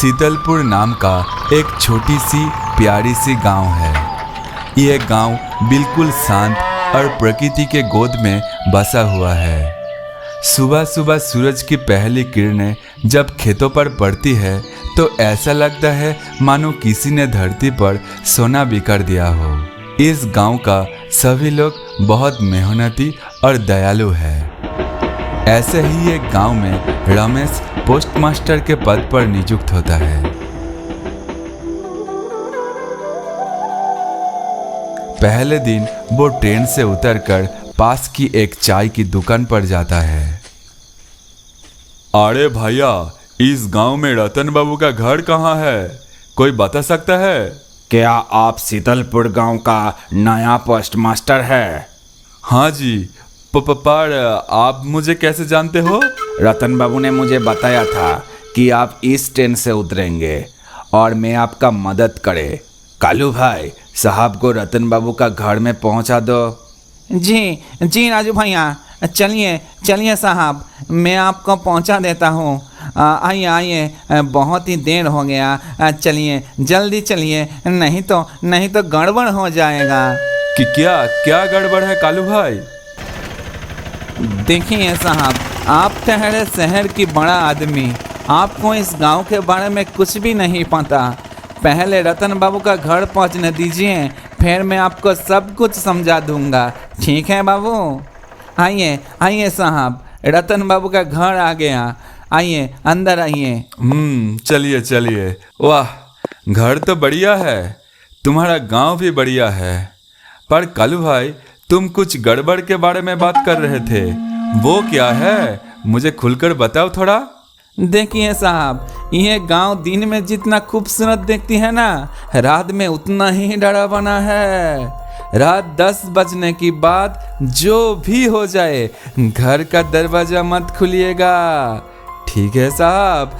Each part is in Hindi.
शीतलपुर नाम का एक छोटी सी प्यारी सी गांव है। ये गांव बिल्कुल शांत और प्रकृति के गोद में बसा हुआ है। सुबह सुबह सूरज की पहली किरणें जब खेतों पर पड़ती है तो ऐसा लगता है मानो किसी ने धरती पर सोना बिखेर दिया हो। इस गांव का सभी लोग बहुत मेहनती और दयालु है। ऐसे ही एक गांव में रमेश पोस्टमास्टर के पद पर नियुक्त होता है। पहले दिन वो ट्रेन से उतरकर पास की एक चाय की दुकान पर जाता है। अरे भैया, इस गांव में रतन बाबू का घर कहाँ है? कोई बता सकता है? क्या आप शीतलपुर गांव का नया पोस्टमास्टर है? हाँ जी, पर आप मुझे कैसे जानते हो? रतन बाबू ने मुझे बताया था कि आप इस ट्रेन से उतरेंगे और मैं आपका मदद करे। कालू भाई, साहब को रतन बाबू का घर में पहुंचा दो। जी जी राजू भैया, चलिए चलिए साहब, मैं आपको पहुंचा देता हूँ। आइए आइए, बहुत ही देर हो गया। चलिए जल्दी चलिए, नहीं तो गड़बड़ हो जाएगा। कि क्या गड़बड़ है कालू भाई? देखिए साहब, आप ठहरे शहर की बड़ा आदमी, आपको इस गांव के बारे में कुछ भी नहीं पता। पहले रतन बाबू का घर पहुंचने दीजिए, फिर मैं आपको सब कुछ समझा दूंगा। ठीक है बाबू? आइए आइए साहब, रतन बाबू का घर आ गया। आइए अंदर आइए। चलिए चलिए। वाह, घर तो बढ़िया है, तुम्हारा गांव भी बढ़िया है। पर कालू भाई, तुम कुछ गड़बड़ के बारे में बात कर रहे थे, वो क्या है? मुझे खुलकर बताओ थोड़ा। देखिए साहब, ये गांव दिन में जितना खूबसूरत दिखती है ना, रात में उतना ही डरावना है। रात 10 बजने की बाद जो भी हो जाए, घर का दरवाजा मत खुलिएगा। ठीक है साहब?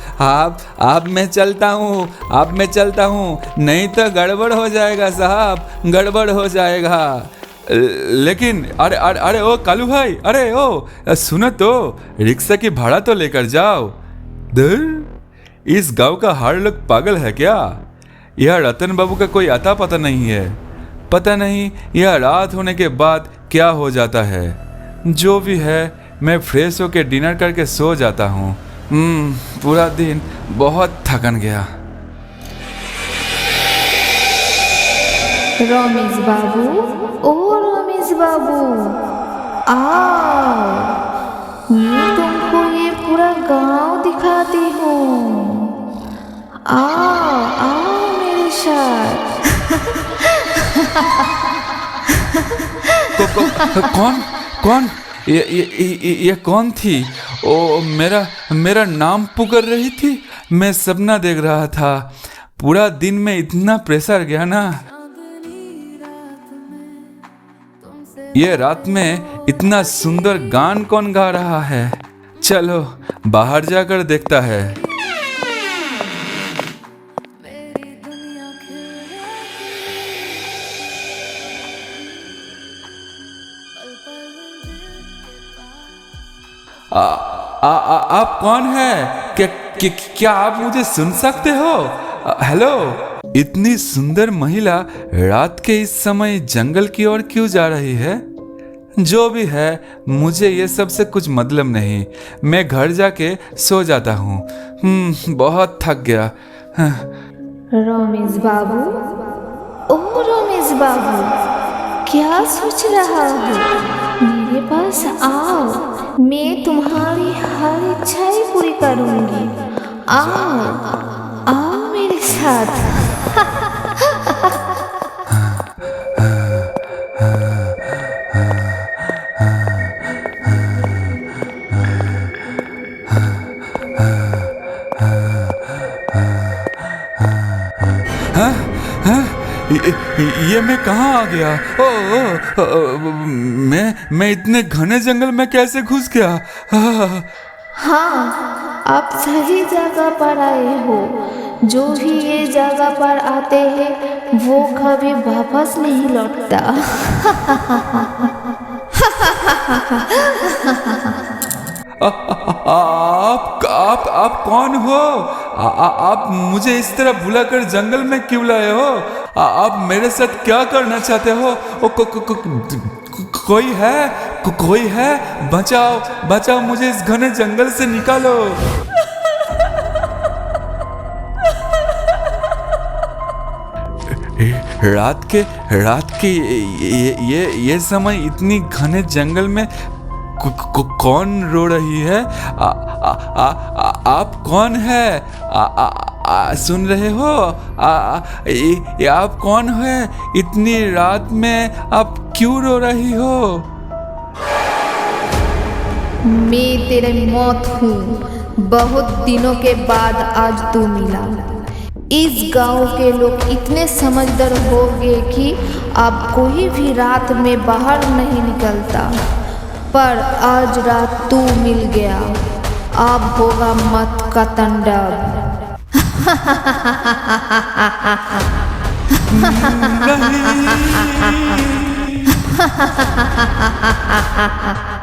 आप मैं चलता हूँ, नहीं तो गड़बड़ हो जाएगा साहब, गड़बड़ हो जाएगा। लेकिन अरे ओ कालू भाई, अरे ओ सुनो तो, रिक्शा की भाड़ा तो लेकर जाओ। इस गांव का हर लोग पागल है क्या? यह रतन बाबू का कोई अता पता नहीं है। पता नहीं यह रात होने के बाद क्या हो जाता है। जो भी है, मैं फ्रेश होकर डिनर करके सो जाता हूँ। पूरा दिन बहुत थकन गया। रमेश बाबू, ओ रमेश बाबू, आओ, मैं तुमको ये पूरा गांव दिखाती हूँ। आओ आओ मेरे साथ। कौन ये कौन थी? ओ मेरा नाम पुकार रही थी। मैं सपना देख रहा था। पूरा दिन में इतना प्रेशर गया ना। ये रात में इतना सुंदर गान कौन गा रहा है? चलो बाहर जाकर देखता है। आप कौन है? क्या आप मुझे सुन सकते हो? हेलो। इतनी सुंदर महिला रात के इस समय जंगल की ओर क्यों जा रही है? जो भी है, मुझे ये सब से कुछ मतलब नहीं। मैं घर जाके सो जाता हूँ। बहुत थक गया। रमेश बाबू, ओ रमेश बाबू, क्या सोच रहा हो? मेरे पास आओ, मैं तुम्हारी हर इच्छाएं पूरी करूंगी। आओ आओ मेरे साथ। ये मैं कहाँ आ गया? मैं इतने घने जंगल में कैसे घुस गया? हाँ, आप सही जगह पर आए हो। जो भी ये जगह पर आते हैं वो कभी वापस नहीं लौटता। आप कौन हो? आप मुझे इस तरह भुलाकर जंगल में क्यों लाए हो? आप मेरे साथ क्या करना चाहते हो? कोई है? कोई है? बचाओ बचाओ, मुझे इस घने जंगल से निकालो। रात के ये समय इतनी घने जंगल में कौन रो रही है? आप कौन है? सुन रहे हो? आप कौन है? इतनी रात में आप क्यों रो रही हो? मैं तेरे मौत हूँ। बहुत दिनों के बाद आज तू मिला। इस गांव के लोग इतने समझदार हो गए कि अब कोई भी रात में बाहर नहीं निकलता, पर आज रात तू मिल गया। अब होगा मौत का तांडव। नहीं।